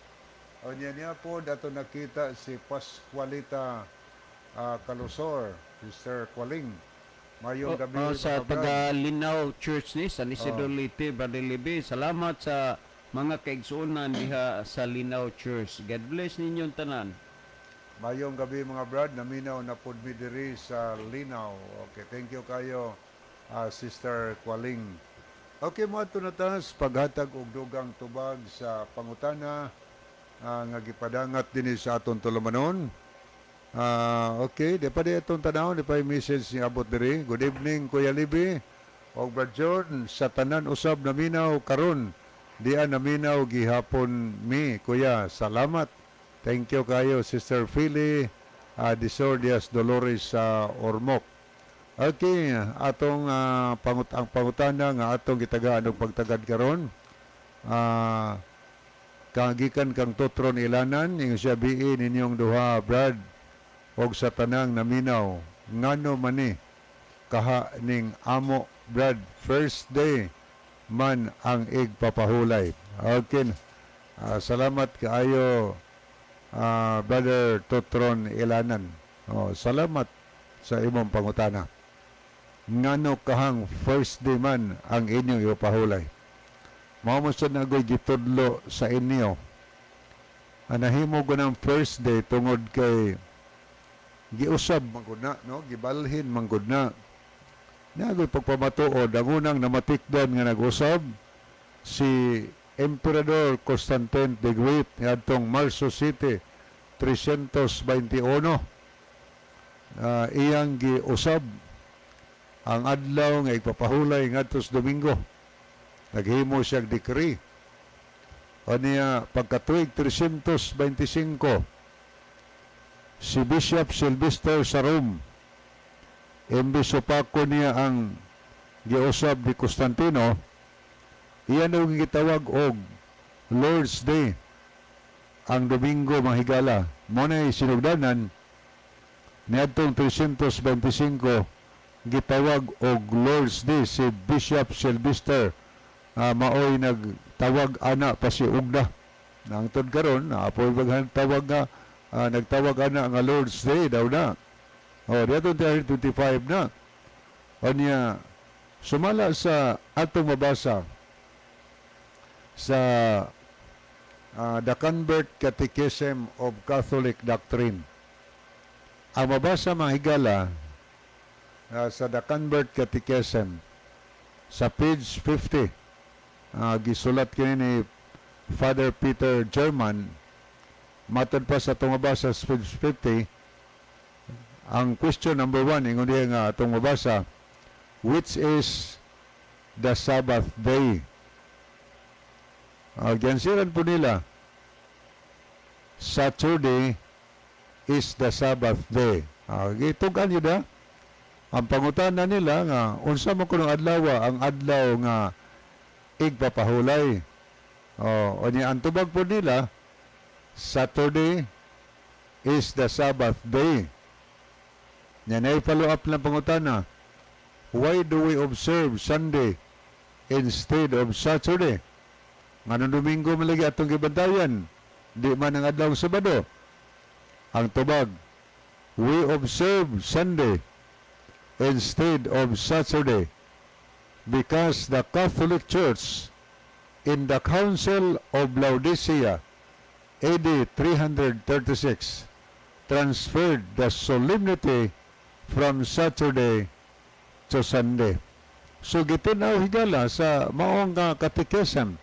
o niya po dato nakita si Pascualita Calusor Sister Qualing mayong gabi sa mga brad. taga Linaw Church ni San Isidro Leyte, Brother Libby. Salamat sa mga kaigsuonan diha sa Linaw Church. God bless ninyong tanan. Mayong gabi mga brad, naminaw na pud mi diri sa Linaw. Okay, thank you kayo Sister Qualing. Okay, mo ato na tas paghatag og dugang tubag sa pangutana nga gipadangat dinhi sa aton tulumanon. Okay, di pa di itong tanaw, di pa yung message ni abot diri. Good evening, Kuya Libby. O Brad Jordan, sa tanan usab naminaw karon. Diyan naminaw gihapon mi, Kuya. Salamat. Thank you kayo, Sister Philly Disordias Dolores sa Ormoc. Okay, atong ang pangutana nga atong gitagaan og pagtagad karon. Kagikan kang Totron Ilanan, yung sabihin ninyong duha, Brad, og sa tanang naminaw ngano mani kaha ning amo Brad first day man ang igpapahulay. Okay. Salamat kaayo Brother Totron Ilanan. Salamat sa imong pangutana. Ngano kahang first day man ang inyong ipapahulay. Mao mo sa nagoy gitudlo sa inyo. Anahimo ko ng first day tungod kay giusab manggod na, no? Gibalhin manggod na. Nagoy pagpamatuod, ang unang namatikdan nga nag-usab, si Emperador Constantine the Great, ngadtong Marso City, 321. Iyang giusab, ang adlaw nga ipapahulay ngadtos Domingo. Naghimo siyang decree. O niya, pagkatuig 325, si Bishop Sylvester sa Rome, imbis upako niya ang giusab ni Constantino, iyan ang gitawag og Lord's Day, ang Domingo mahigala. Muna sinugdanan, niadtong 325, gitawag og Lord's Day si Bishop Sylvester, maoy nagtawag ana pa si Ugda. Nang tod karon, apoy baghan tawag nga, nagtawag ana nga Lord's Day daw na. Dito 25 na. O niya, sumala sa atong mabasa sa The Convert Catechism of Catholic Doctrine. Ang mabasa mga higala sa The Convert Catechism sa page 50. gisulat kini ni Father Peter German, matod pa sa itong mabasa sa page 50, ang question number 1, ingon diya nga itong mabasa, which is the Sabbath day? Giansiran po nila, Saturday is the Sabbath day. Gitugan yun na. Ang pangutana nila nga, unsa mo kunong adlaw, ang adlaw nga igpapahulay. O niya, ang tubag po nila, Saturday is the Sabbath day. Yan ay follow up ng pangutana. Why do we observe Sunday instead of Saturday? Nga Domingo malagi atong gibantayan, di man ang adlaw Sabado. Ang tubag, we observe Sunday instead of Saturday because the Catholic Church in the Council of Laodicea AD 336 transferred the solemnity from Saturday to Sunday. So gitinaw higala sa maong nga katekism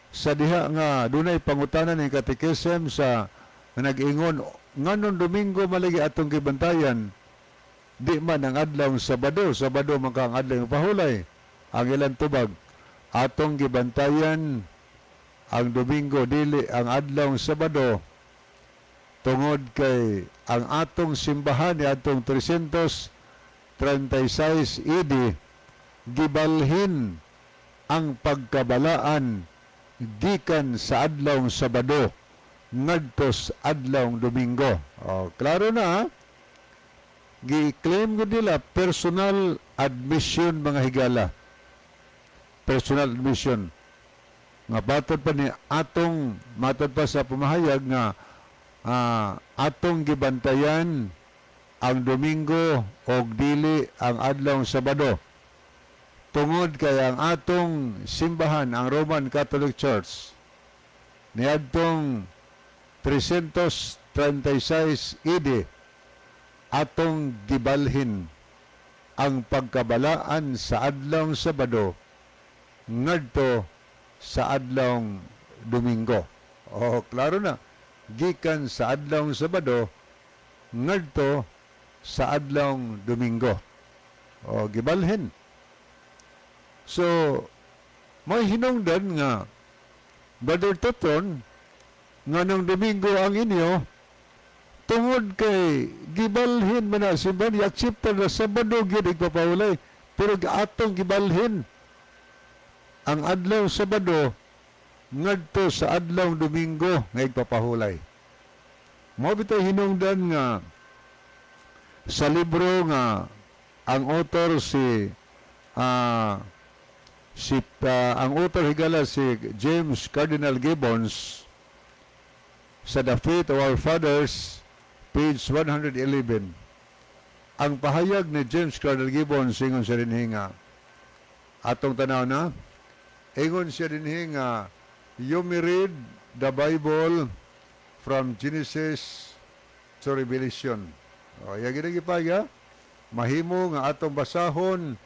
sa diha nga dunay pangutanan ng katekism sa nag-ingon nganon Domingo malagi atong gibantayan, di man ang adlaw Sabado man ka ang adlaw pahulay. Ang ilang tubag, atong gibantayan ang Domingo dili ang adlaw Sabado tungod kay ang atong simbahan ni atong 336 AD gibalhin ang pagkabalaan gikan sa adlaw Sabado ngadto sa adlaw Domingo. Klaro na ha? Gi-claim ko nila personal admission mga higala. Personal admission. Nga batod pa ni atong matod pa sa pumahayag nga atong gibantayan ang Domingo o dili ang adlaw Sabado. Tungod kay ang atong simbahan, ang Roman Catholic Church, niadtong 336 AD, atong gibalhin ang pagkabalaan sa adlaw Sabado ngadto sa adlaw Domingo. Klaro na. Gikan sa adlaw Sabado ngadto sa adlaw Domingo. Gibalhin. So, may hinungdan nga, Brother Totron, nga nung Domingo ang inyo, tungod kay gibalhin man na simbahan, i-accepta na Sabado yun igpapahulay, pero atong gibalhin ang adlaw Sabado ngadto sa adlaw Domingo nga igpapahulay. Mao bitaw hinungdan nga sa libro nga ang author ang author higala si James Cardinal Gibbons sa The Faith of Our Fathers, page 111. Ang pahayag ni James Cardinal Gibbons ingon siya rin hinga atong tanaw na ingon siya rin hinga, you may read the Bible from Genesis to Revelation. Yagi na gipaya, mahimo nga atong basahon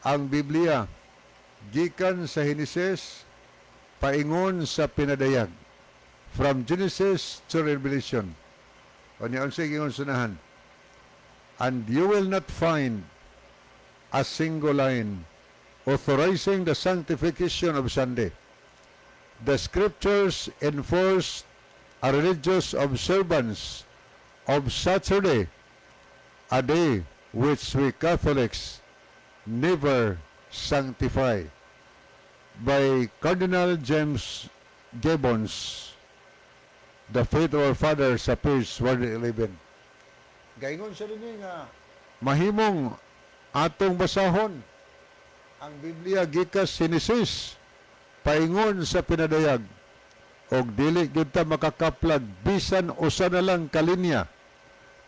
ang Biblia gikan sa Genesis paingon sa pinadayag, from Genesis to Revelation. O niya unsay ingon sunahan, and you will not find a single line authorizing the sanctification of Sunday. The scriptures enforce a religious observance of Saturday, a day which we Catholics never sanctify. By Cardinal James Gibbons, The Faith of Our Fathers, sa page 111. Gaingon siya rin nga mahimong atong basahon ang Biblia gikas Genesis paingon sa pinadayag og dili gyud ta makakaplag bisan usa na lang kalinya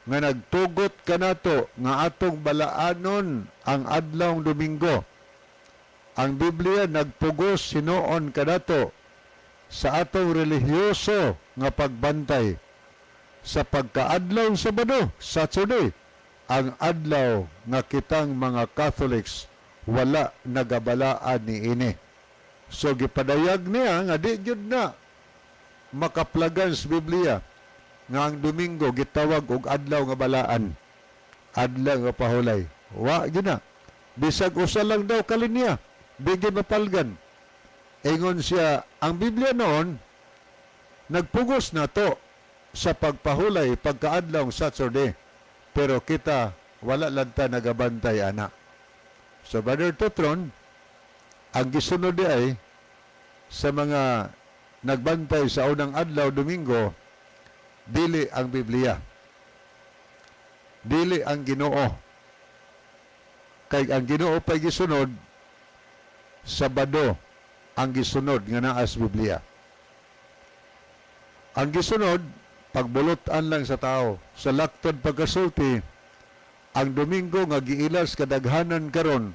nga nagtugot kanato nga atong balaanon ang adlaw Domingo. Ang Biblia nagpugos sinuon kanato sa atong relihiyoso nga pagbantay sa pagkaadlaw Sabado, Saturday, ang adlaw nga kitang mga Catholics wala nagabalaan ni ini. So gipadayag niya nga di gyud na makaplagan sa Biblia nga ang Domingo gitawag og adlaw nga balaan, adlaw nga pahulay. Wa gyud na. Bisag usa lang daw kalinya, bigyan mapalgan. Ingon siya, ang Biblia noon nagpugos na to sa pagpahulay pagkaadlaw Saturday. Pero kita wala lang ta nagabantay ana. So Brother Totron, ang gisunod di ay sa mga nagbantay sa unang adlaw Domingo, dili ang Biblia. Dili ang Ginoo. Kay ang Ginoo pa'y gisunod, Sabado ang gisunod nga naa sa Biblia. Ang gisunod, pagbulutan lang sa tao. Sa laktod pagkasulti, ang Domingo nga giilas kadaghanan karon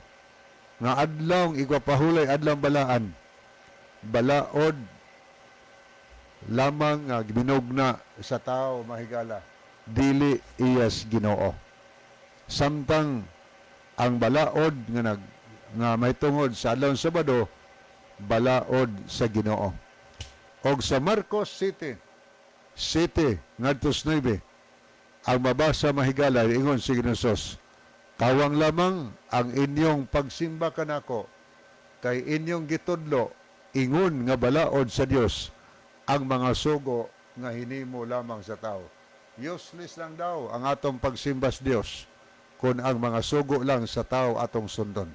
nga adlaw igwapahulay adlaw balaan. Balaod lamang nga binugna sa tao mahigala, dili iyas Ginoo. Samtang ang balaod nga may tungod sa adlaw Sabado, balaod sa Ginoo. Og sa Marcos 7 ngadto 9, ang mabasa mahigala ingon si Ginosos, kawang lamang ang inyong pagsimba kanako, kay inyong gitudlo ingon nga balaod sa Dios ang mga sugo nga hinimo lamang sa tao. Useless lang daw ang atong pagsimba sa Dios kung ang mga sugo lang sa tao atong sundon.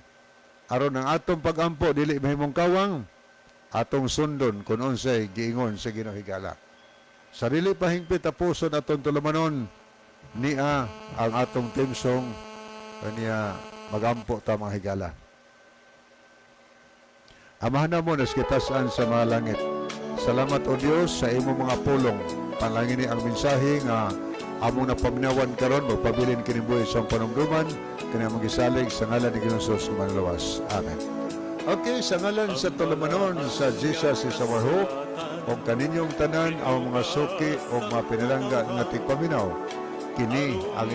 Aron ang atong pagampo dili mahimong kawang, atong sundon kung unsay giingon sa Ginoo higala. Sarili pahingpit tapuson atong tulumanon niya ang atong team song kaniya magampo ta mga higala. Amahan na mo nas kitasan sa mga langit. Salamat o Dios sa imo mga pulong. Panalangin ni ang mensahe nga among napaminawan karon magpabilin kini buhi sa panumduman kaniya magisalig sa ngalan ni Ginoong manlawas. Amen. Okay, sa ngalan sa tulumanon sa Jesus is our hope, o kaninyong tanan ang mga suki o mga pinalangga nga tigpaminaw, kini ang